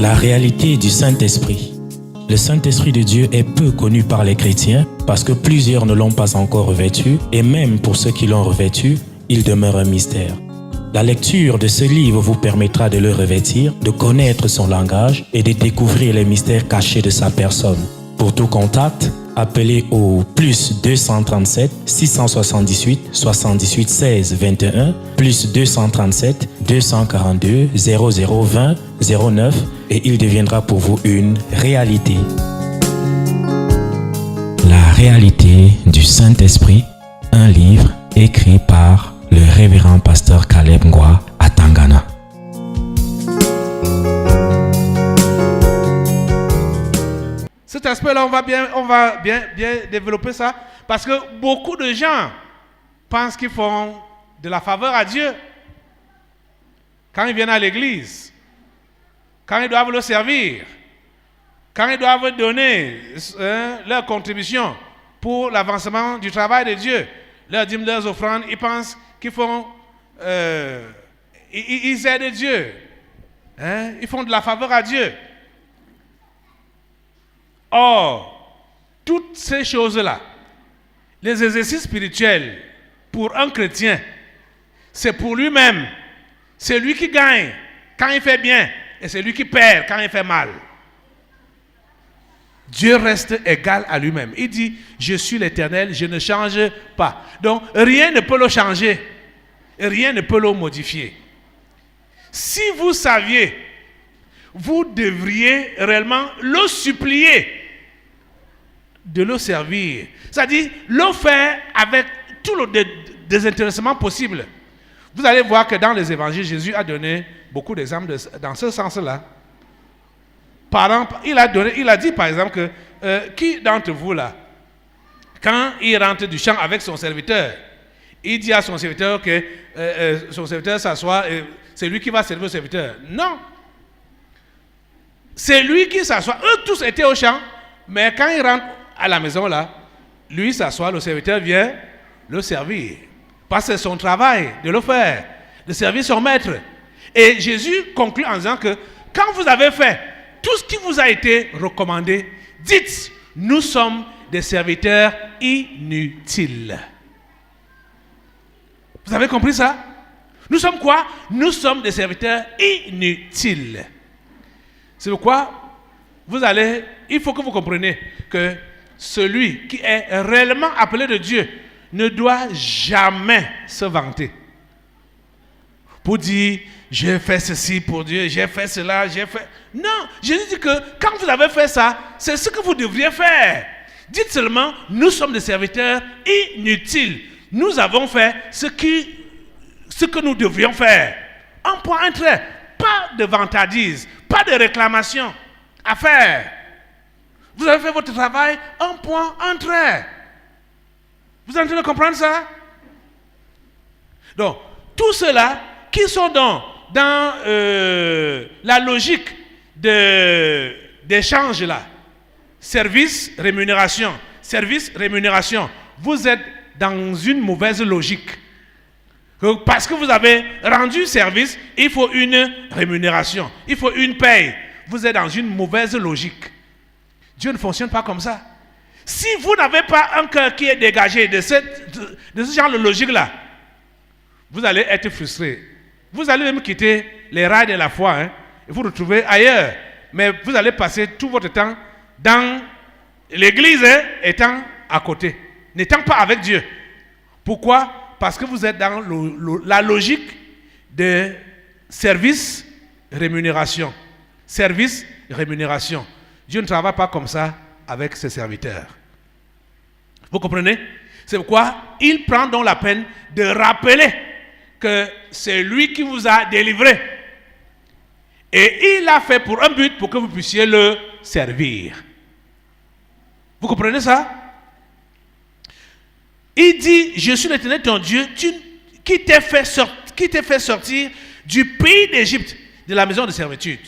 La réalité du Saint-Esprit. Le Saint-Esprit de Dieu est peu connu par les chrétiens parce que plusieurs ne l'ont pas encore revêtu et même pour ceux qui l'ont revêtu, il demeure un mystère. La lecture de ce livre vous permettra de le revêtir, de connaître son langage et de découvrir les mystères cachés de sa personne. Pour tout contact, appelez au plus 237 678 78 16 21 plus 237 242 0020 09 et il deviendra pour vous une réalité. La réalité du Saint-Esprit, un livre écrit par le révérend pasteur Caleb Ngwa à Tangana. Cet aspect-là, on va bien développer ça parce que beaucoup de gens pensent qu'ils font de la faveur à Dieu quand ils viennent à l'église, quand ils doivent le servir, quand ils doivent donner leur contribution pour l'avancement du travail de Dieu, leurs dîmes, leurs offrandes, ils pensent qu'ils font, ils aident Dieu, ils font de la faveur à Dieu. Or, toutes ces choses-là, les exercices spirituels pour un chrétien, c'est pour lui-même. C'est lui qui gagne quand il fait bien et c'est lui qui perd quand il fait mal. Dieu reste égal à lui-même. Il dit, je suis l'Éternel, je ne change pas. Donc, rien ne peut le changer. Rien ne peut le modifier. Si vous saviez, vous devriez réellement le supplier de le servir. C'est-à-dire, le faire avec tout le désintéressement possible. Vous allez voir que dans les évangiles, Jésus a donné beaucoup d'exemples dans ce sens-là. Par exemple, il a dit par exemple que qui d'entre vous là, quand il rentre du champ avec son serviteur, il dit à son serviteur que son serviteur s'assoit et c'est lui qui va servir le serviteur. Non. C'est lui qui s'assoit. Eux tous étaient au champ, mais quand il rentre à la maison là, lui s'assoit, le serviteur vient le servir. Parce que c'est son travail de le faire, de servir son maître. Et Jésus conclut en disant que quand vous avez fait tout ce qui vous a été recommandé, dites, nous sommes des serviteurs inutiles. Vous avez compris ça? Nous sommes quoi? Nous sommes des serviteurs inutiles. C'est pourquoi il faut que vous compreniez que celui qui est réellement appelé de Dieu ne doit jamais se vanter. Pour dire, j'ai fait ceci pour Dieu, j'ai fait cela, j'ai fait... Non, Jésus dit que quand vous avez fait ça, c'est ce que vous devriez faire. Dites seulement, nous sommes des serviteurs inutiles. Nous avons fait ce que nous devrions faire. Un point, un trait. Pas de vantardise, pas de réclamation à faire. Vous avez fait votre travail, un point, un trait. Vous êtes en train de comprendre ça? Donc, tous ceux-là qui sont dans la logique d'échange là, service, rémunération, vous êtes dans une mauvaise logique. Parce que vous avez rendu service, il faut une rémunération, il faut une paye. Vous êtes dans une mauvaise logique. Dieu ne fonctionne pas comme ça. Si vous n'avez pas un cœur qui est dégagé de ce genre de logique-là, vous allez être frustré. Vous allez même quitter les rails de la foi et vous retrouver ailleurs. Mais vous allez passer tout votre temps dans l'église étant à côté, n'étant pas avec Dieu. Pourquoi? Parce que vous êtes dans la logique de service, rémunération. Service, rémunération. Dieu ne travaille pas comme ça avec ses serviteurs. Vous comprenez? C'est pourquoi il prend donc la peine de rappeler que c'est lui qui vous a délivré. Et il l'a fait pour un but, pour que vous puissiez le servir. Vous comprenez ça? Il dit, je suis l'Éternel ton Dieu, qui t'ai fait sortir du pays d'Égypte, de la maison de servitude.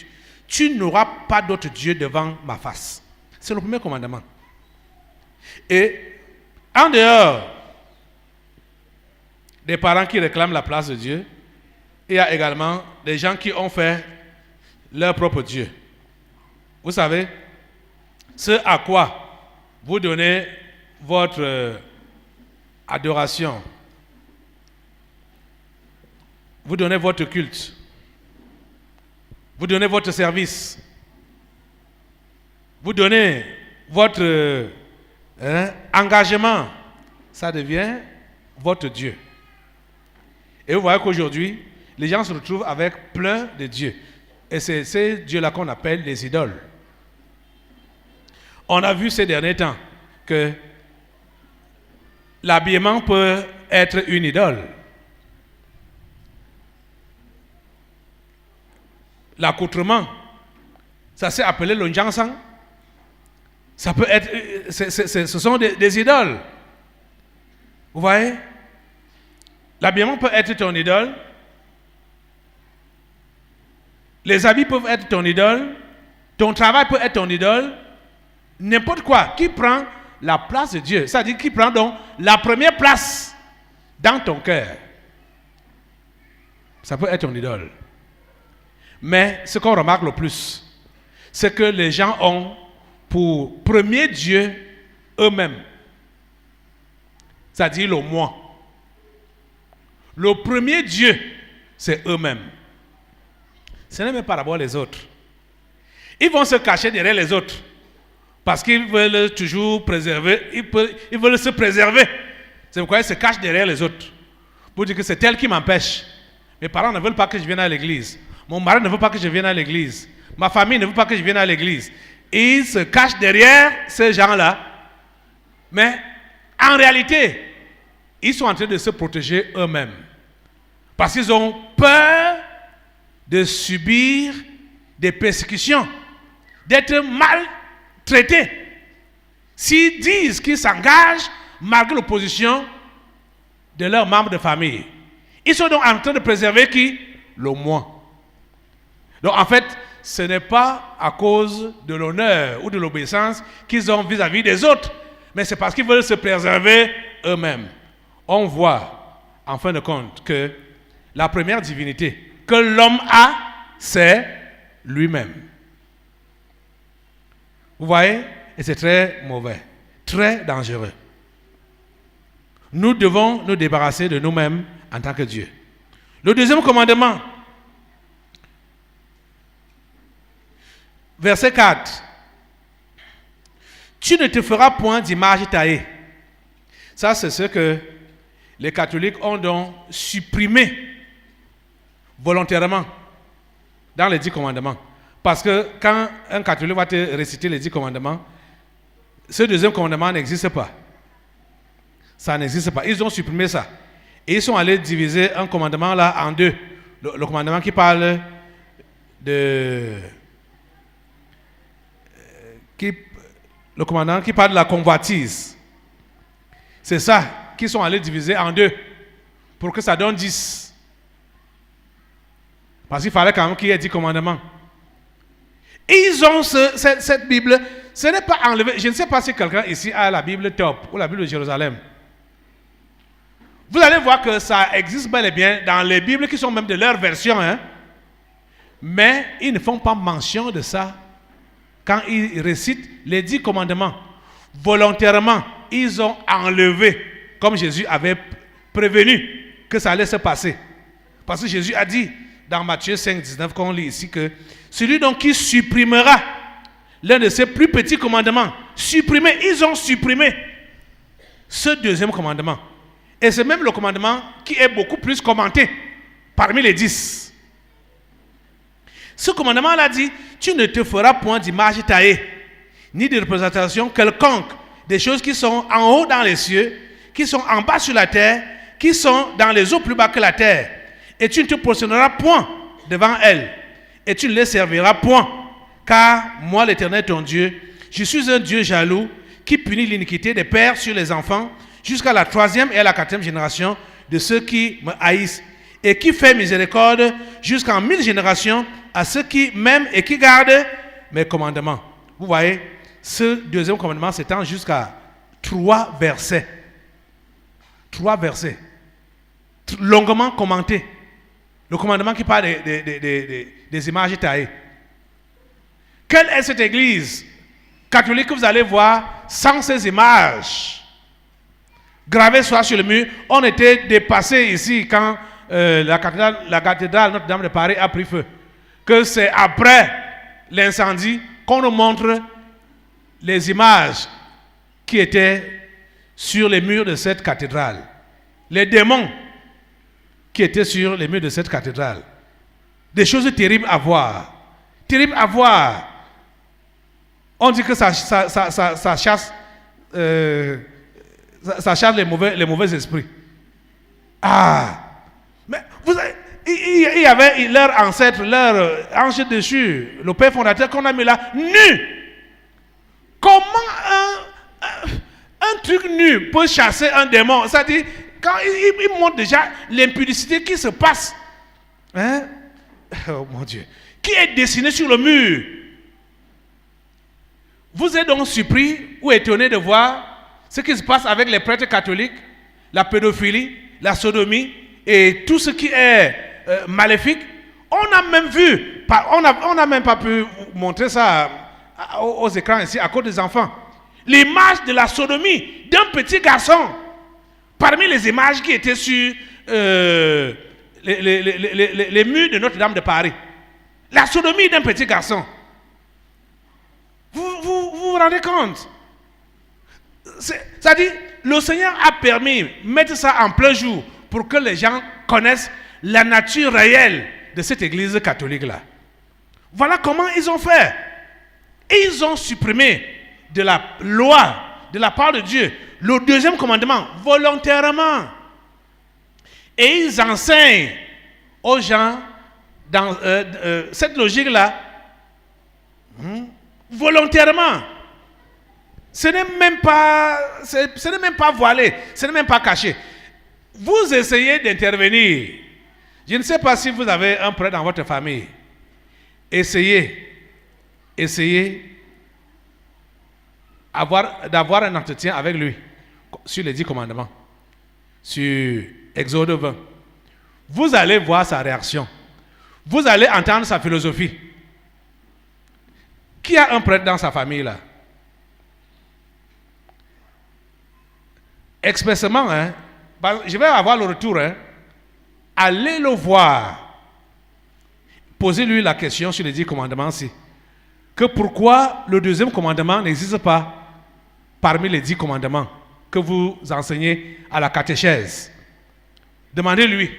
Tu n'auras pas d'autre Dieu devant ma face. C'est le premier commandement. Et en dehors des parents qui réclament la place de Dieu, il y a également des gens qui ont fait leur propre Dieu. Vous savez, ce à quoi vous donnez votre adoration, vous donnez votre culte, vous donnez votre service, vous donnez votre engagement, ça devient votre Dieu. Et vous voyez qu'aujourd'hui, les gens se retrouvent avec plein de dieux. Et c'est ces dieux-là qu'on appelle les idoles. On a vu ces derniers temps que l'habillement peut être une idole. L'accoutrement, ça s'est appelé le Njansang. Ça peut être, ce sont des idoles. Vous voyez? L'habillement peut être ton idole. Les habits peuvent être ton idole. Ton travail peut être ton idole. N'importe quoi qui prend la place de Dieu. C'est-à-dire qui prend donc la première place dans ton cœur. Ça peut être ton idole. Mais ce qu'on remarque le plus, c'est que les gens ont pour premier Dieu eux-mêmes. C'est-à-dire le moi. Le premier Dieu, c'est eux-mêmes. Ce n'est même pas d'abord les autres. Ils vont se cacher derrière les autres. Parce qu'ils veulent toujours préserver, ils veulent se préserver. C'est pourquoi ils se cachent derrière les autres. Pour dire que c'est elle qui m'empêche. Mes parents ne veulent pas que je vienne à l'église. Mon mari ne veut pas que je vienne à l'église. Ma famille ne veut pas que je vienne à l'église. Et ils se cachent derrière ces gens-là. Mais en réalité, ils sont en train de se protéger eux-mêmes. Parce qu'ils ont peur de subir des persécutions, d'être mal traités. S'ils disent qu'ils s'engagent malgré l'opposition de leurs membres de famille. Ils sont donc en train de préserver qui? Le moi. Donc en fait, ce n'est pas à cause de l'honneur ou de l'obéissance qu'ils ont vis-à-vis des autres, mais c'est parce qu'ils veulent se préserver eux-mêmes. On voit, en fin de compte, que la première divinité que l'homme a, c'est lui-même. Vous voyez? Et c'est très mauvais, très dangereux. Nous devons nous débarrasser de nous-mêmes en tant que Dieu. Le deuxième commandement, verset 4. Tu ne te feras point d'image taillée. Ça, c'est ce que les catholiques ont donc supprimé volontairement dans les 10 commandements. Parce que quand un catholique va te réciter les 10 commandements, ce deuxième commandement n'existe pas. Ça n'existe pas. Ils ont supprimé ça. Et ils sont allés diviser un commandement là en deux. Le commandement qui parle de... le commandement qui parle de la convoitise. C'est ça qu'ils sont allés diviser en deux pour que ça donne 10. Parce qu'il fallait quand même qu'il y ait 10 commandements. Ils ont cette Bible, ce n'est pas enlevé. Je ne sais pas si quelqu'un ici a la Bible top ou la Bible de Jérusalem. Vous allez voir que ça existe bel et bien dans les Bibles qui sont même de leur version. Hein? Mais ils ne font pas mention de ça quand ils récitent les 10 commandements. Volontairement, ils ont enlevé, comme Jésus avait prévenu que ça allait se passer. Parce que Jésus a dit dans Matthieu 5, 19, qu'on lit ici, que celui donc qui supprimera l'un de ces plus petits commandements, ils ont supprimé ce deuxième commandement. Et c'est même le commandement qui est beaucoup plus commenté parmi les 10. Ce commandement-là dit, tu ne te feras point d'image taillée, ni de représentation quelconque des choses qui sont en haut dans les cieux, qui sont en bas sur la terre, qui sont dans les eaux plus bas que la terre. Et tu ne te prosterneras point devant elles, et tu ne les serviras point, car moi, l'Éternel, ton Dieu, je suis un Dieu jaloux, qui punit l'iniquité des pères sur les enfants, jusqu'à la 3e et à la 4e génération de ceux qui me haïssent, et qui fait miséricorde jusqu'en 1000 générations à ceux qui m'aiment et qui gardent mes commandements. Vous voyez, ce deuxième commandement s'étend jusqu'à 3 versets. 3 versets. Longuement commentés. Le commandement qui parle des images taillées. Quelle est cette église catholique que vous allez voir sans ces images gravées soit sur le mur? On était dépassé ici quand la cathédrale Notre-Dame de Paris a pris feu. Que c'est après l'incendie qu'on nous montre les images qui étaient sur les murs de cette cathédrale. Les démons qui étaient sur les murs de cette cathédrale. Des choses terribles à voir. Terribles à voir. On dit que ça chasse, ça chasse les mauvais esprits. Ah! Mais il y avait leur ancêtre, leur ange déchu, le père fondateur qu'on a mis là, nu. Comment un truc nu peut chasser un démon? C'est-à-dire, quand il montre déjà l'impudicité qui se passe, hein? Oh mon Dieu, qui est dessiné sur le mur. Vous êtes donc surpris ou étonné de voir ce qui se passe avec les prêtres catholiques, la pédophilie, la sodomie et tout ce qui est maléfique. On a même vu, on n'a même pas pu montrer ça aux écrans ici à cause des enfants. L'image de la sodomie d'un petit garçon parmi les images qui étaient sur les murs de Notre-Dame de Paris. La sodomie d'un petit garçon. Vous rendez compte? C'est-à-dire, le Seigneur a permis de mettre ça en plein jour pour que les gens connaissent la nature réelle de cette église catholique-là. Voilà comment ils ont fait. Ils ont supprimé de la loi, de la part de Dieu, le deuxième commandement, volontairement. Et ils enseignent aux gens dans cette logique-là, volontairement. Ce n'est même pas voilé, ce n'est même pas caché. Vous essayez d'intervenir. Je ne sais pas si vous avez un prêtre dans votre famille. Essayez d'avoir un entretien avec lui sur les 10 commandements, sur Exode 20. Vous allez voir sa réaction. Vous allez entendre sa philosophie. Qui a un prêtre dans sa famille là? Expressément, hein, je vais avoir le retour. Hein, allez le voir. Posez-lui la question sur les 10 commandements-ci. Que pourquoi le deuxième commandement n'existe pas parmi les 10 commandements que vous enseignez à la catéchèse. Demandez-lui.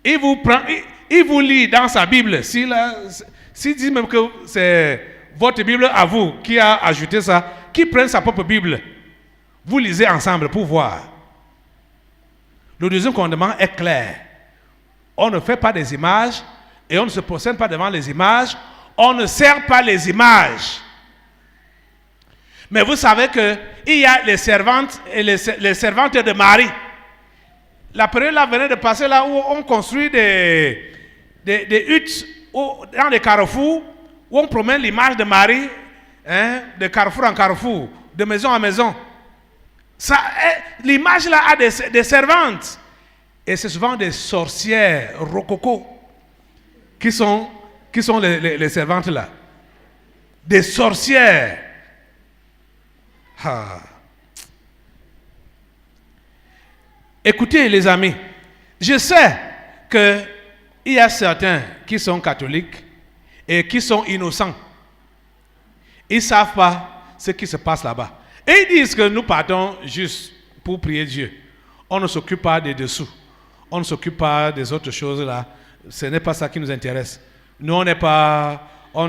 Il vous lit dans sa Bible. S'il dit même que c'est votre Bible à vous qui a ajouté ça, qui prenne sa propre Bible. Vous lisez ensemble pour voir. Le deuxième commandement est clair. On ne fait pas des images et on ne se prosterne pas devant les images. On ne sert pas les images. Mais vous savez qu'il y a les servantes et les servantes de Marie. La période là venait de passer là où on construit des huttes dans les carrefours, où on promène l'image de Marie, hein, de carrefour en carrefour, de maison en maison. L'image là a des servantes. Et c'est souvent des sorcières rococo qui sont les servantes là. Des sorcières. Ah. Écoutez les amis, je sais qu'il y a certains qui sont catholiques et qui sont innocents. Ils ne savent pas ce qui se passe là-bas. Et ils disent que nous partons juste pour prier Dieu. On ne s'occupe pas des dessous. On ne s'occupe pas des autres choses là. Ce n'est pas ça qui nous intéresse. Nous, on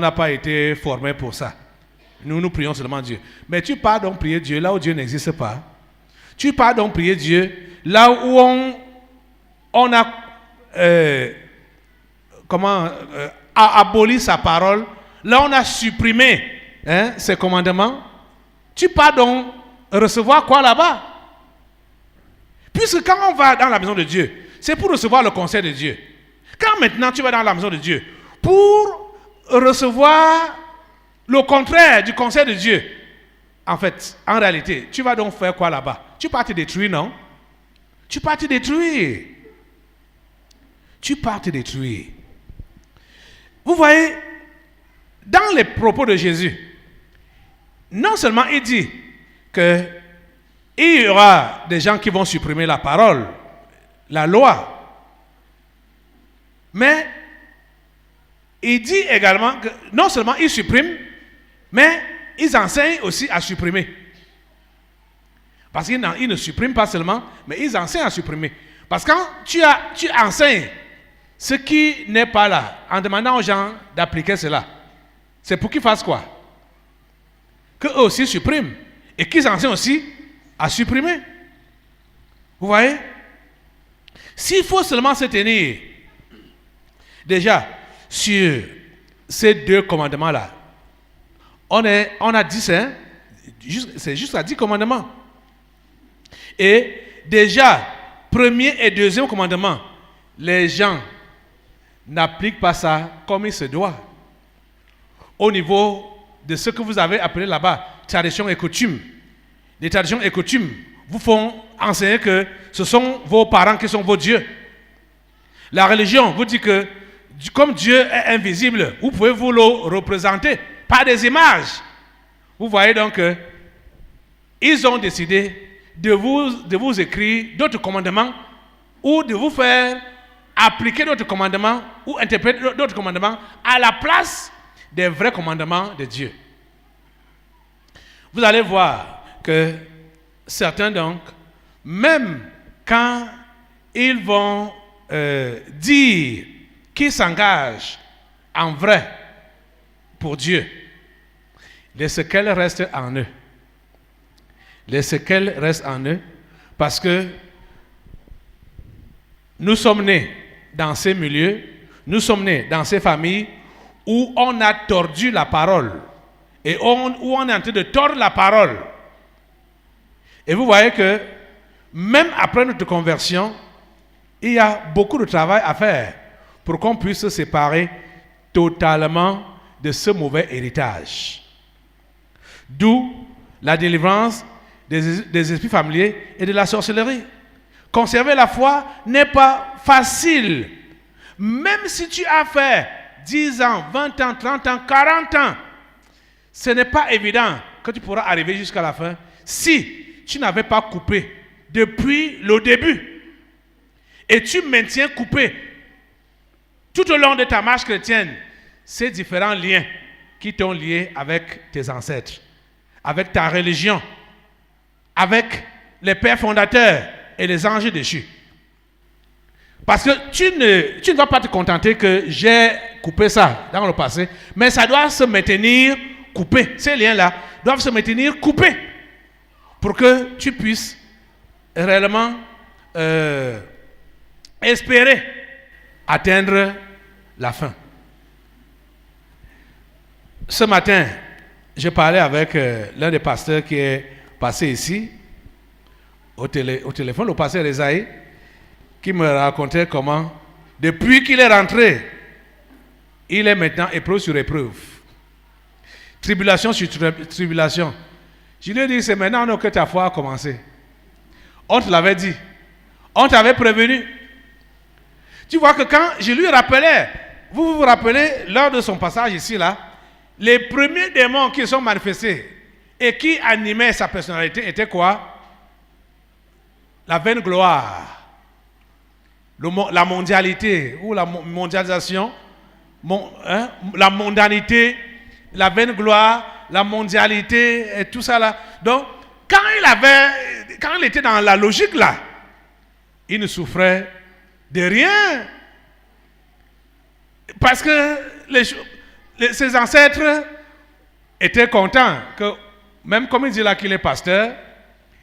n'a pas été formés pour ça. Nous prions seulement Dieu. Mais tu pars donc prier Dieu là où Dieu n'existe pas. Tu pars donc prier Dieu là où on a aboli sa parole. Là on a supprimé ses commandements. Tu pars donc recevoir quoi là-bas? Puisque quand on va dans la maison de Dieu, c'est pour recevoir le conseil de Dieu. Quand maintenant tu vas dans la maison de Dieu, pour recevoir le contraire du conseil de Dieu, en fait, en réalité, tu vas donc faire quoi là-bas? Tu pars te détruire, non? Tu pars te détruire. Tu pars te détruire. Vous voyez, dans les propos de Jésus, non seulement il dit qu'il y aura des gens qui vont supprimer la parole, la loi, mais il dit également que non seulement ils suppriment, mais ils enseignent aussi à supprimer. Parce qu'ils ne suppriment pas seulement, mais ils enseignent à supprimer. Parce que quand tu enseignes ce qui n'est pas là, en demandant aux gens d'appliquer cela, c'est pour qu'ils fassent quoi? Qu'eux aussi suppriment. Et qu'ils enseignent aussi à supprimer. Vous voyez? S'il faut seulement se tenir, déjà, sur ces 2 commandements-là, on a 10, hein? C'est jusqu'à 10 commandements. Et déjà, premier et deuxième commandement, les gens n'appliquent pas ça comme il se doit. Au niveau de ce que vous avez appelé là-bas, traditions et coutumes. Les traditions et coutumes vous font enseigner que ce sont vos parents qui sont vos dieux. La religion vous dit que comme Dieu est invisible, vous pouvez vous le représenter par des images. Vous voyez donc ils ont décidé de vous écrire d'autres commandements ou de vous faire appliquer d'autres commandements ou interpréter d'autres commandements à la place des vrais commandements de Dieu. Vous allez voir que certains donc, même quand ils vont dire qu'ils s'engagent en vrai pour Dieu, les séquelles restent en eux. Les séquelles restent en eux parce que nous sommes nés dans ces milieux, nous sommes nés dans ces familles où on a tordu la parole et où on est en train de tordre la parole. Et vous voyez que même après notre conversion, il y a beaucoup de travail à faire pour qu'on puisse se séparer totalement de ce mauvais héritage. D'où la délivrance des esprits familiers et de la sorcellerie. Conserver la foi n'est pas facile. Même si tu as fait 10 ans, 20 ans, 30 ans, 40 ans, ce n'est pas évident que tu pourras arriver jusqu'à la fin si tu n'avais pas coupé depuis le début. Et tu maintiens coupé tout au long de ta marche chrétienne ces différents liens qui t'ont lié avec tes ancêtres, avec ta religion, avec les pères fondateurs et les anges déchus. Parce que tu ne dois pas te contenter que j'ai coupé ça dans le passé, mais ça doit se maintenir coupé. Ces liens-là doivent se maintenir coupés pour que tu puisses réellement espérer atteindre la fin. Ce matin, je parlais avec l'un des pasteurs qui est passé ici, au téléphone, le pasteur Esaïe, qui me racontait comment, depuis qu'il est rentré, il est maintenant épreuve sur épreuve. Tribulation sur tribulation. Je lui ai dit, c'est maintenant que ta foi a commencé. On te l'avait dit. On t'avait prévenu. Tu vois que quand je lui rappelais, vous vous rappelez, lors de son passage ici, là, les premiers démons qui sont manifestés et qui animaient sa personnalité étaient quoi? La vaine gloire, la mondialité ou la mondialisation, la mondanité, la vaine gloire, la mondialité et tout ça là. Donc, quand il était dans la logique là, il ne souffrait de rien. Parce que ses ancêtres étaient contents que, même comme il dit là qu'il est pasteur,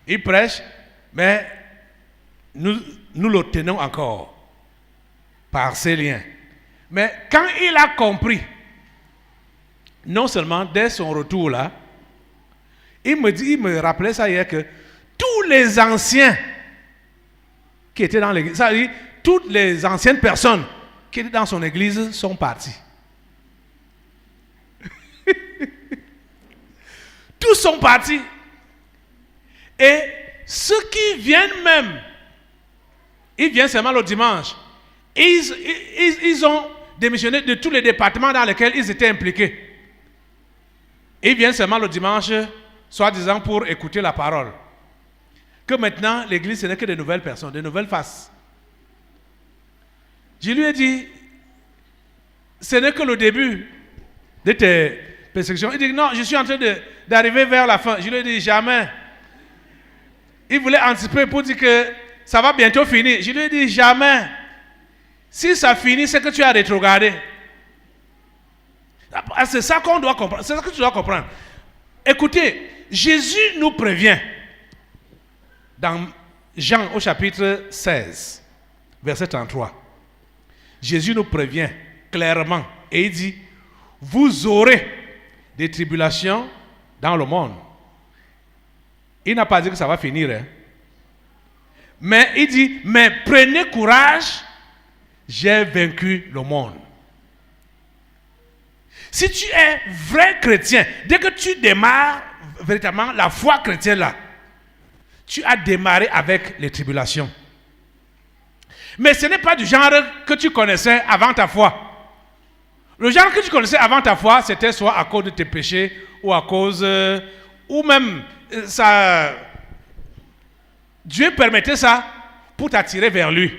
il prêche, mais nous le tenons encore par ces liens. Mais quand il a compris, non seulement dès son retour là, il me rappelait ça hier que tous les anciens qui étaient dans l'église, ça veut dire toutes les anciennes personnes qui étaient dans son église sont partis. Tous sont partis. Et ceux qui viennent même, ils viennent seulement le dimanche. Ils ont démissionné de tous les départements dans lesquels ils étaient impliqués. Ils viennent seulement le dimanche, soi-disant pour écouter la parole. Que maintenant, l'église, ce n'est que de nouvelles personnes, de nouvelles faces. Je lui ai dit, ce n'est que le début de tes persécutions. Il dit, non, je suis en train d'arriver vers la fin. Je lui ai dit, jamais. Il voulait anticiper pour dire que ça va bientôt finir. Je lui ai dit, jamais. Si ça finit, c'est que tu as rétrogradé. C'est ça qu'on doit comprendre. C'est ça que tu dois comprendre. Écoutez, Jésus nous prévient dans Jean au chapitre 16, verset 33. Jésus nous prévient clairement et il dit, vous aurez des tribulations dans le monde. Il n'a pas dit que ça va finir. Hein. Mais il dit, mais prenez courage, j'ai vaincu le monde. Si tu es vrai chrétien, dès que tu démarres véritablement la foi chrétienne là, tu as démarré avec les tribulations. Mais ce n'est pas du genre que tu connaissais avant ta foi. Le genre que tu connaissais avant ta foi, c'était soit à cause de tes péchés ou à cause... ou même ça... Dieu permettait ça pour t'attirer vers lui.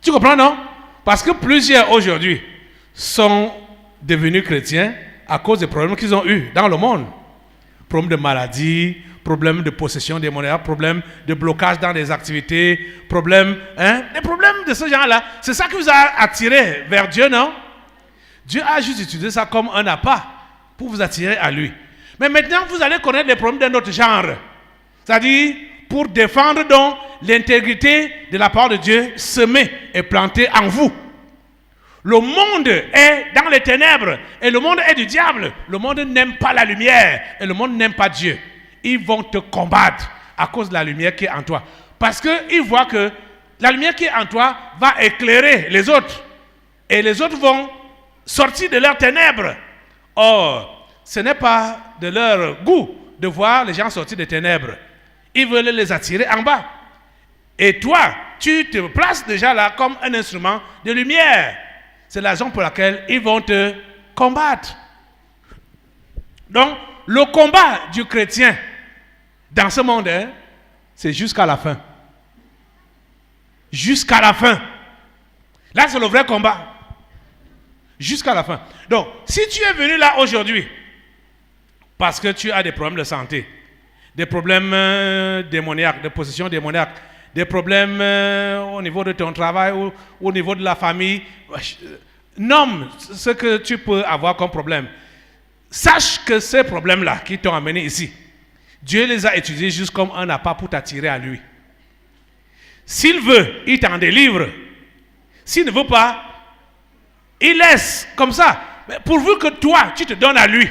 Tu comprends, non? Parce que plusieurs aujourd'hui sont devenus chrétiens à cause des problèmes qu'ils ont eus dans le monde. Problèmes de maladie, problèmes de possession démoniaque, problèmes de blocage dans des activités, problèmes, des problèmes de ce genre-là. C'est ça qui vous a attiré vers Dieu, non? Dieu a juste utilisé ça comme un appât pour vous attirer à lui. Mais maintenant, vous allez connaître les problèmes d'un autre genre. C'est-à-dire, pour défendre donc l'intégrité de la parole de Dieu semée et plantée en vous. Le monde est dans les ténèbres et le monde est du diable. Le monde n'aime pas la lumière et le monde n'aime pas Dieu. Ils vont te combattre à cause de la lumière qui est en toi. Parce qu'ils voient que la lumière qui est en toi va éclairer les autres. Et les autres vont sortir de leurs ténèbres. Or, ce n'est pas de leur goût de voir les gens sortir des ténèbres. Ils veulent les attirer en bas. Et toi, tu te places déjà là comme un instrument de lumière. C'est la raison pour laquelle ils vont te combattre. Donc, le combat du chrétien dans ce monde, c'est jusqu'à la fin. Jusqu'à la fin. Là, c'est le vrai combat. Jusqu'à la fin. Donc, si tu es venu là aujourd'hui, parce que tu as des problèmes de santé, des problèmes démoniaques, de possession démoniaque, des problèmes au niveau de ton travail ou au niveau de la famille, nomme ce que tu peux avoir comme problème. Sache que ces problèmes-là qui t'ont amené ici, Dieu les a utilisés juste comme un appât pour t'attirer à lui. S'il veut, il t'en délivre. S'il ne veut pas, il laisse comme ça. Mais pourvu que toi, tu te donnes à lui.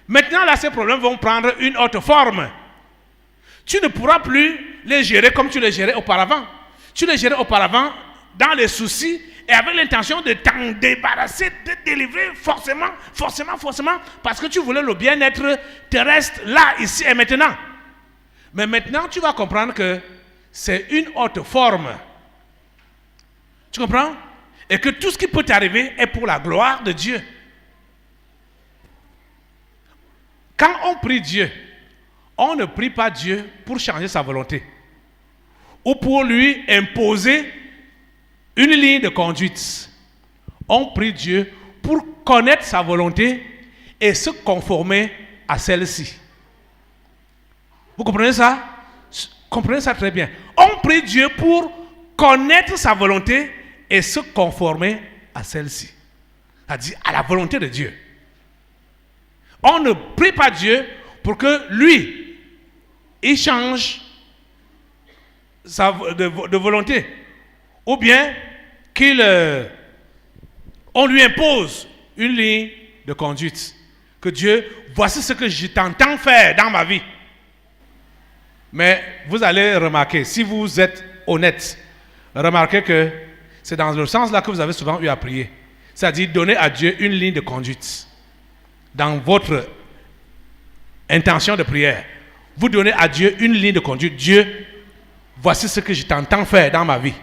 Maintenant, là, ces problèmes vont prendre une autre forme. Tu ne pourras plus les gérer comme tu les gérais auparavant. Tu les gérais auparavant dans les soucis et avec l'intention de t'en débarrasser, de te délivrer forcément, parce que tu voulais le bien-être terrestre là, ici et maintenant. Mais maintenant, tu vas comprendre que c'est une autre forme. Tu comprends? Et que tout ce qui peut t'arriver est pour la gloire de Dieu. Quand on prie Dieu, on ne prie pas Dieu pour changer sa volonté ou pour lui imposer une ligne de conduite. On prie Dieu pour connaître sa volonté et se conformer à celle-ci. Vous comprenez ça? Comprenez ça très bien. On prie Dieu pour connaître sa volonté et se conformer à celle-ci. C'est-à-dire à la volonté de Dieu. On ne prie pas Dieu pour que lui, il change de volonté. Ou bien on lui impose une ligne de conduite. Que Dieu, voici ce que je t'entends faire dans ma vie. Mais vous allez remarquer, si vous êtes honnête, remarquez que c'est dans le sens là que vous avez souvent eu à prier. C'est-à-dire donner à Dieu une ligne de conduite. Dans votre intention de prière, vous donnez à Dieu une ligne de conduite. Dieu, voici ce que je t'entends faire dans ma vie.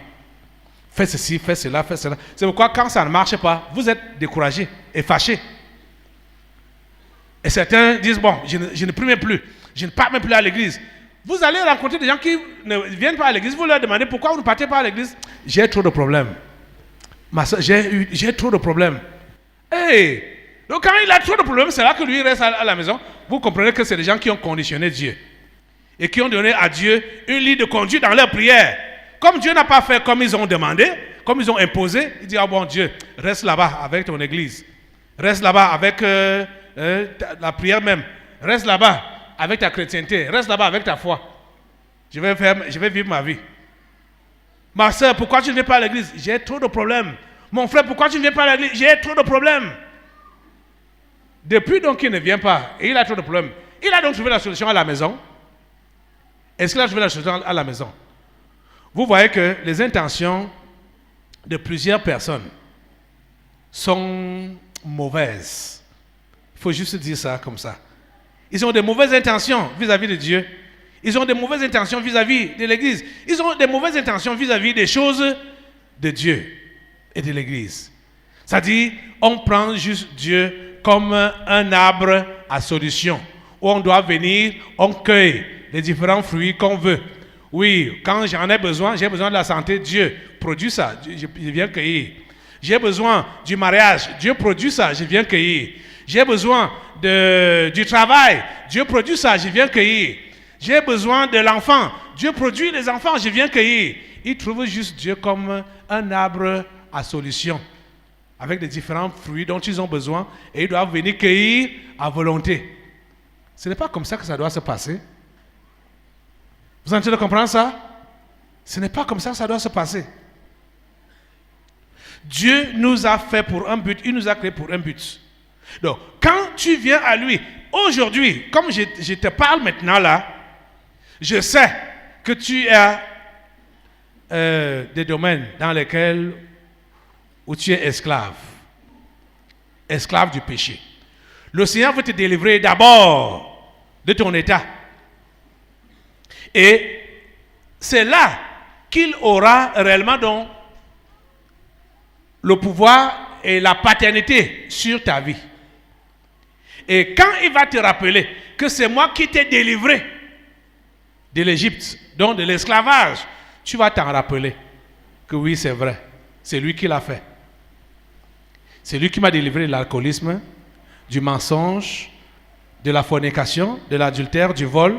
Fais ceci, fais cela, fais cela. C'est pourquoi quand ça ne marche pas, vous êtes découragé et fâché. Et certains disent, bon, je ne prie même plus, je ne pars même plus à l'église. Vous allez rencontrer des gens qui ne viennent pas à l'église, vous leur demandez pourquoi vous ne partez pas à l'église. J'ai trop de problèmes. Ma soeur, j'ai trop de problèmes. Hey! Donc quand il a trop de problèmes, c'est là que lui reste à la maison. Vous comprenez que c'est des gens qui ont conditionné Dieu. Et qui ont donné à Dieu une ligne de conduite dans leur prière. Comme Dieu n'a pas fait comme ils ont demandé, comme ils ont imposé, il dit, ah bon Dieu, reste là-bas avec ton église. Reste là-bas avec la prière même. Reste là-bas avec ta chrétienté. Reste là-bas avec ta foi. Je vais vivre ma vie. Ma soeur, pourquoi tu ne viens pas à l'église? J'ai trop de problèmes. Mon frère, pourquoi tu ne viens pas à l'église? J'ai trop de problèmes. Depuis donc il ne vient pas et il a trop de problèmes. Il a donc trouvé la solution à la maison. Est-ce qu'il a trouvé la solution à la maison? Vous voyez que les intentions de plusieurs personnes sont mauvaises. Il faut juste dire ça comme ça. Ils ont de mauvaises intentions vis-à-vis de Dieu. Ils ont de mauvaises intentions vis-à-vis de l'Église. Ils ont de mauvaises intentions vis-à-vis des choses de Dieu et de l'Église. C'est-à-dire, on prend juste Dieu comme un arbre à solution, où on doit venir, on cueille les différents fruits qu'on veut. Oui, quand j'en ai besoin, j'ai besoin de la santé, Dieu produit ça, je viens cueillir. J'ai besoin du mariage, Dieu produit ça, je viens cueillir. J'ai besoin du travail, Dieu produit ça, je viens cueillir. J'ai besoin de l'enfant, Dieu produit les enfants, je viens cueillir. Ils trouvent juste Dieu comme un arbre à solution, avec des différents fruits dont ils ont besoin, et ils doivent venir cueillir à volonté. Ce n'est pas comme ça que ça doit se passer. Vous êtes en train de comprendre ça? Ce n'est pas comme ça que ça doit se passer. Dieu nous a fait pour un but, il nous a créé pour un but. Donc, quand tu viens à lui, aujourd'hui, comme je te parle maintenant là, je sais que tu as des domaines dans lesquels où tu es esclave du péché. Le Seigneur veut te délivrer d'abord de ton état. Et c'est là qu'il aura réellement donc le pouvoir et la paternité sur ta vie. Et quand il va te rappeler que c'est moi qui t'ai délivré de l'Égypte, donc de l'esclavage, tu vas t'en rappeler que oui, c'est vrai, c'est lui qui l'a fait. C'est lui qui m'a délivré de l'alcoolisme, du mensonge, de la fornication, de l'adultère, du vol,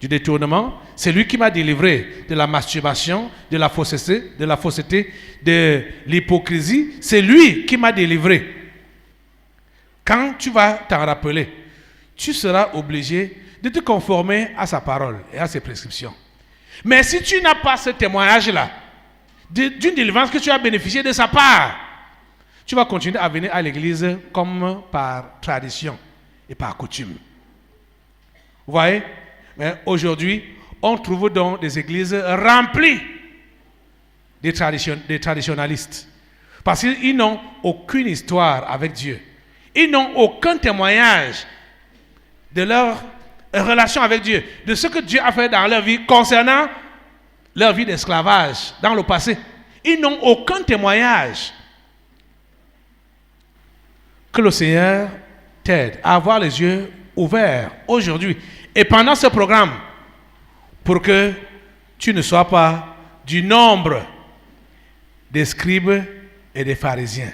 du détournement. C'est lui qui m'a délivré de la masturbation, de la fausseté, de l'hypocrisie. C'est lui qui m'a délivré. Quand tu vas t'en rappeler, tu seras obligé de te conformer à sa parole et à ses prescriptions. Mais si tu n'as pas ce témoignage-là, d'une délivrance que tu as bénéficié de sa part, tu vas continuer à venir à l'église comme par tradition et par coutume. Vous voyez? Mais aujourd'hui, on trouve donc des églises remplies des traditionalistes. Parce qu'ils n'ont aucune histoire avec Dieu. Ils n'ont aucun témoignage de leur relation avec Dieu, de ce que Dieu a fait dans leur vie concernant leur vie d'esclavage dans le passé. Ils n'ont aucun témoignage. Que le Seigneur t'aide à avoir les yeux ouverts aujourd'hui et pendant ce programme pour que tu ne sois pas du nombre des scribes et des pharisiens.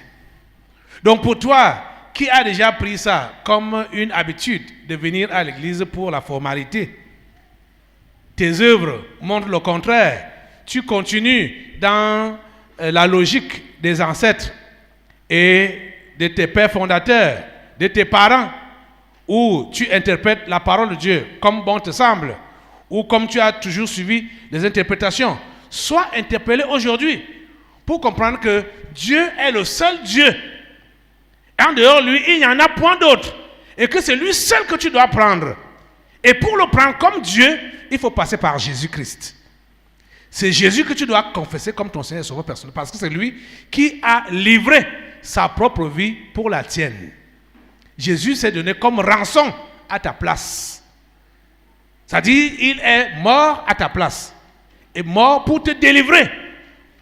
Donc pour toi qui as déjà pris ça comme une habitude de venir à l'église pour la formalité, tes œuvres montrent le contraire. Tu continues dans la logique des ancêtres et de tes pères fondateurs, de tes parents, où tu interprètes la parole de Dieu comme bon te semble, ou comme tu as toujours suivi les interprétations. Sois interpellé aujourd'hui pour comprendre que Dieu est le seul Dieu. En dehors de lui, il n'y en a point d'autre. Et que c'est lui seul que tu dois prendre. Et pour le prendre comme Dieu, il faut passer par Jésus-Christ. C'est Jésus que tu dois confesser comme ton Seigneur et Sauveur personnel. Parce que c'est lui qui a livré sa propre vie pour la tienne. Jésus s'est donné comme rançon à ta place. C'est-à-dire, il est mort à ta place. Et mort pour te délivrer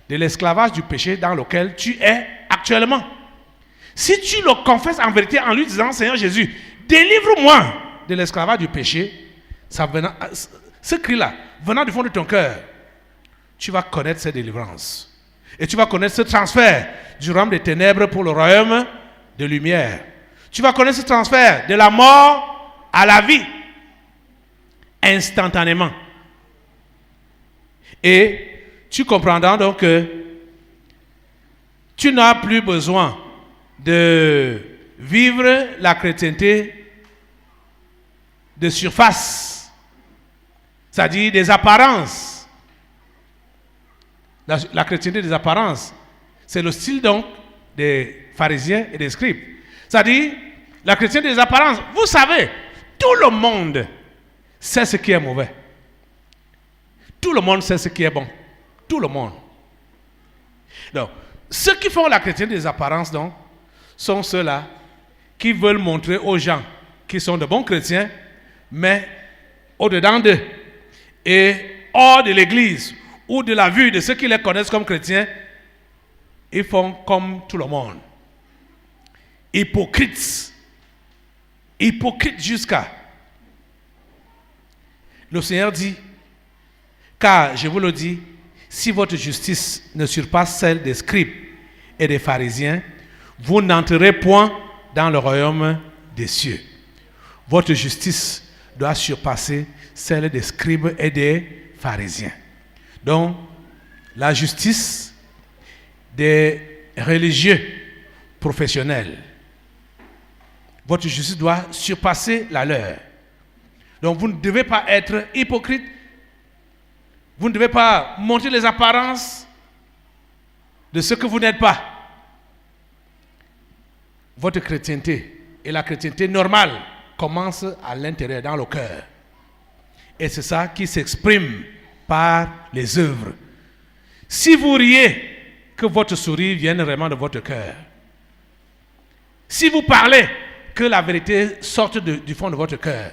de l'esclavage du péché dans lequel tu es actuellement. Si tu le confesses en vérité en lui disant, Seigneur Jésus, délivre-moi de l'esclavage du péché, ce cri-là, venant du fond de ton cœur, tu vas connaître cette délivrance. Et tu vas connaître ce transfert du royaume des ténèbres pour le royaume de lumière. Tu vas connaître ce transfert de la mort à la vie, instantanément. Et tu comprendras donc que tu n'as plus besoin de vivre la chrétienté de surface, c'est-à-dire des apparences. La chrétienté des apparences, c'est le style donc des pharisiens et des scribes. C'est-à-dire, la chrétienté des apparences, vous savez, tout le monde sait ce qui est mauvais. Tout le monde sait ce qui est bon. Tout le monde. Donc, ceux qui font la chrétienté des apparences, donc, sont ceux-là qui veulent montrer aux gens qui sont de bons chrétiens, mais au-dedans d'eux et hors de l'église ou de la vue de ceux qui les connaissent comme chrétiens, ils font comme tout le monde. Hypocrites. Hypocrites jusqu'à. Le Seigneur dit, car je vous le dis, si votre justice ne surpasse celle des scribes et des pharisiens, vous n'entrerez point dans le royaume des cieux. Votre justice doit surpasser celle des scribes et des pharisiens. Donc, la justice des religieux professionnels, votre justice doit surpasser la leur. Donc, vous ne devez pas être hypocrite. Vous ne devez pas montrer les apparences de ce que vous n'êtes pas. Votre chrétienté et la chrétienté normale commence à l'intérieur, dans le cœur. Et c'est ça qui s'exprime par les œuvres. Si vous riez, que votre sourire vienne vraiment de votre cœur. Si vous parlez, que la vérité sorte du fond de votre cœur.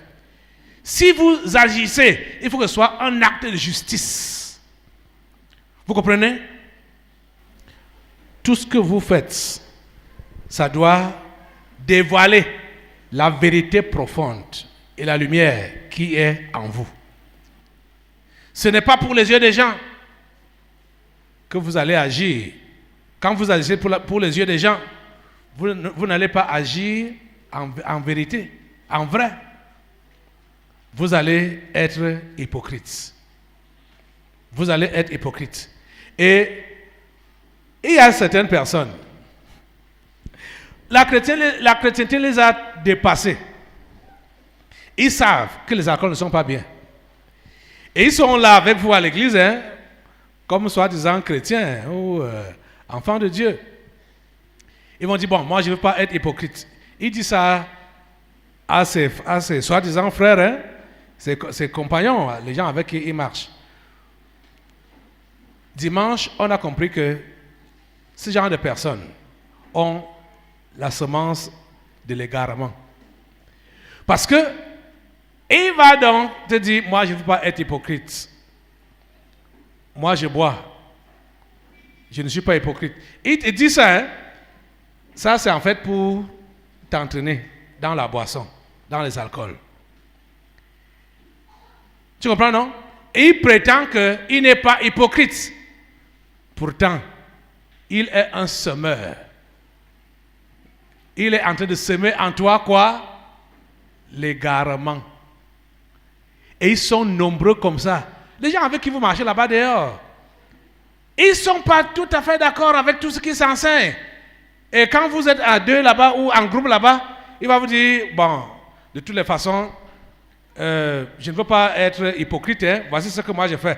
Si vous agissez, il faut que ce soit un acte de justice. Vous comprenez? Tout ce que vous faites, ça doit dévoiler la vérité profonde et la lumière qui est en vous. Ce n'est pas pour les yeux des gens que vous allez agir. Quand vous agissez pour les yeux des gens, vous n'allez pas agir en vérité, en vrai. Vous allez être hypocrite. Vous allez être hypocrite. Et il y a certaines personnes, la chrétienté les a dépassés. Ils savent que les accords ne sont pas bien. Et ils sont là avec vous à l'église, comme soi-disant chrétiens ou enfants de Dieu. Ils vont dire, bon, moi je ne veux pas être hypocrite. Il dit ça à ses soi-disant frères, ses compagnons, les gens avec qui il marche. Dimanche, on a compris que ce genre de personnes ont la semence de l'égarement. Parce que il va donc te dire, moi je ne veux pas être hypocrite. Moi je bois. Je ne suis pas hypocrite. Il te dit ça, ça c'est en fait pour t'entraîner dans la boisson, dans les alcools. Tu comprends, non? Et il prétend qu'il n'est pas hypocrite. Pourtant, il est un semeur. Il est en train de semer en toi quoi? L'égarement. Et ils sont nombreux comme ça. Les gens avec qui vous marchez là-bas dehors, ils ne sont pas tout à fait d'accord avec tout ce qui s'enseigne. Et quand vous êtes à deux là-bas ou en groupe là-bas, il va vous dire, bon, de toutes les façons, je ne veux pas être hypocrite, voici ce que moi je fais.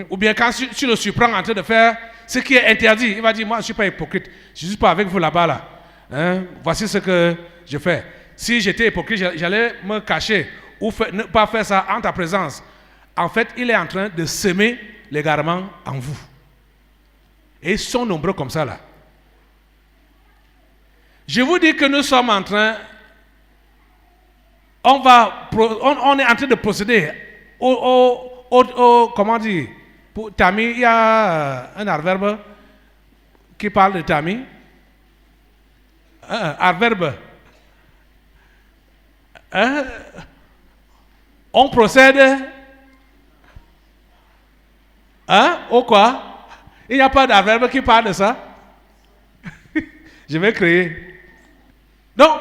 Ou bien quand tu le surprends en train de faire ce qui est interdit, il va dire, moi je ne suis pas hypocrite, je ne suis pas avec vous là-bas là. Voici ce que je fais. Si j'étais hypocrite, j'allais me cacher ou ne pas faire ça en ta présence. En fait, il est en train de semer l'égarement en vous. Et ils sont nombreux comme ça là. Je vous dis que nous sommes en train, on est en train de procéder comment dire, pour Tammy, il y a un adverbe qui parle de Tammy. Un adverbe. On procède au quoi? Il n'y a pas d'adverbe qui parle de ça. Je vais créer. Donc,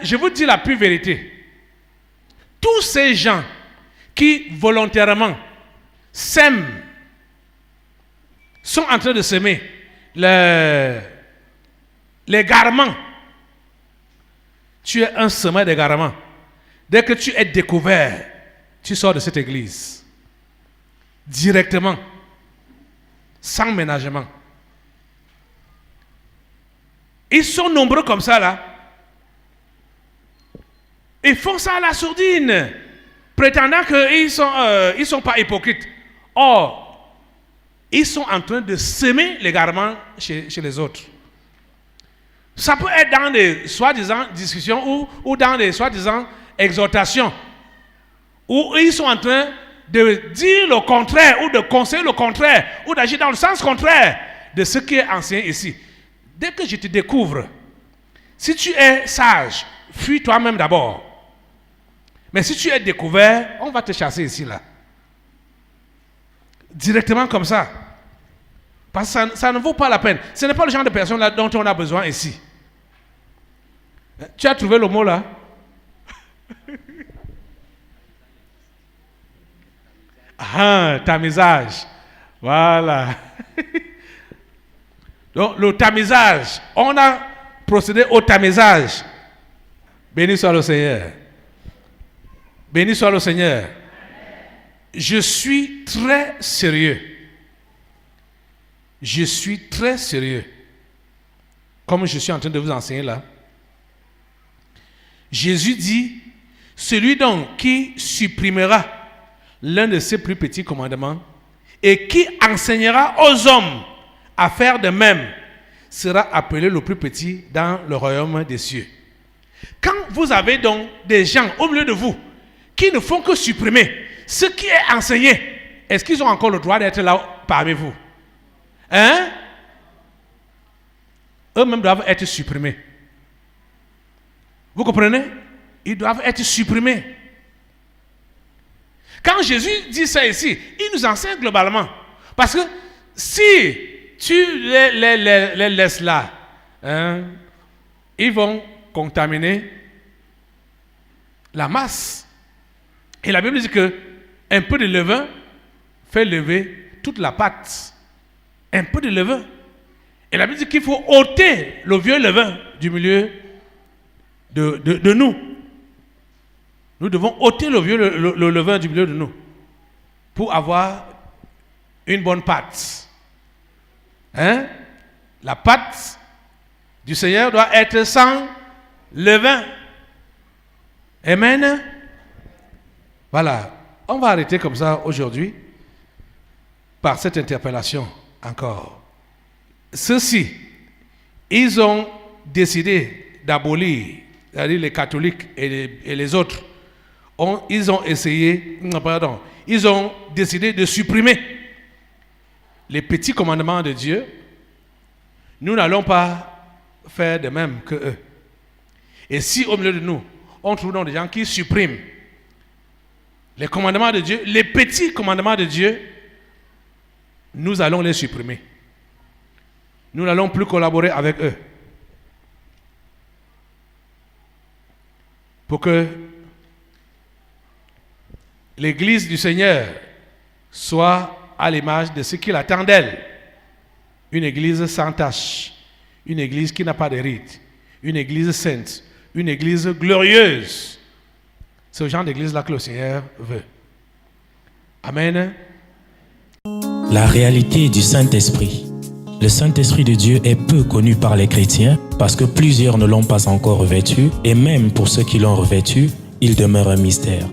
je vous dis la pure vérité. Tous ces gens qui volontairement sèment, sont en train de semer l'égarement. Tu es un semeur d'égarement. Dès que tu es découvert, tu sors de cette église. Directement. Sans ménagement. Ils sont nombreux comme ça là. Ils font ça à la sourdine, prétendant qu'ils sont pas hypocrites. Or, ils sont en train de semer l'égarement chez les autres. Ça peut être dans des soi-disant discussions ou dans des soi-disant exhortations, où ils sont en train de dire le contraire ou de conseiller le contraire ou d'agir dans le sens contraire de ce qui est enseigné ici. Dès que je te découvre, si tu es sage, fuis toi-même d'abord. Mais si tu es découvert, on va te chasser ici, là. Directement comme ça. Parce que ça ne vaut pas la peine. Ce n'est pas le genre de personne là dont on a besoin ici. Tu as trouvé le mot là? Tamisage. Voilà. Donc, le tamisage. On a procédé au tamisage. Béni soit le Seigneur. Béni soit le Seigneur. Je suis très sérieux. Je suis très sérieux. Comme je suis en train de vous enseigner là. Jésus dit, celui donc qui supprimera l'un de ses plus petits commandements et qui enseignera aux hommes à faire de même sera appelé le plus petit dans le royaume des cieux. Quand vous avez donc des gens au milieu de vous qui ne font que supprimer ce qui est enseigné, est-ce qu'ils ont encore le droit d'être là parmi vous? Eux-mêmes doivent être supprimés. Vous comprenez? Ils doivent être supprimés. Quand Jésus dit ça ici, il nous enseigne globalement. Parce que si tu les laisses là, ils vont contaminer la masse. Et la Bible dit que un peu de levain fait lever toute la pâte. Un peu de levain. Et la Bible dit qu'il faut ôter le vieux levain du milieu de nous. Nous devons ôter le levain du milieu de nous pour avoir une bonne pâte. La pâte du Seigneur doit être sans levain. Amen. Voilà. On va arrêter comme ça aujourd'hui par cette interpellation encore. Ceux-ci, ils ont décidé d'abolir, c'est-à-dire les catholiques et les autres, ils ont décidé de supprimer les petits commandements de Dieu. Nous n'allons pas faire de même que eux. Et si au milieu de nous, on trouve donc des gens qui suppriment les commandements de Dieu, les petits commandements de Dieu, nous allons les supprimer. Nous n'allons plus collaborer avec eux. Pour que l'Église du Seigneur soit à l'image de ce qu'il attend d'elle. Une Église sans tache, une Église qui n'a pas de rides, une Église sainte, une Église glorieuse. C'est ce genre d'Église-là que le Seigneur veut. Amen. La réalité du Saint-Esprit. Le Saint-Esprit de Dieu est peu connu par les chrétiens parce que plusieurs ne l'ont pas encore revêtu et même pour ceux qui l'ont revêtu, il demeure un mystère.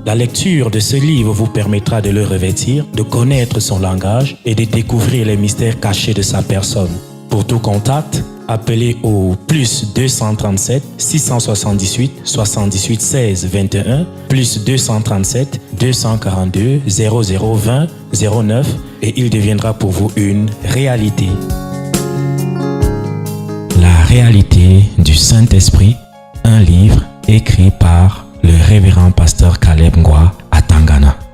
La lecture de ce livre vous permettra de le revêtir, de connaître son langage et de découvrir les mystères cachés de sa personne. Pour tout contact, appelez au plus 237 678 78 16 21 plus 237 242 0020 09 et il deviendra pour vous une réalité. La réalité du Saint-Esprit, un livre, écrit par le révérend pasteur Caleb Ngwa à Tangana.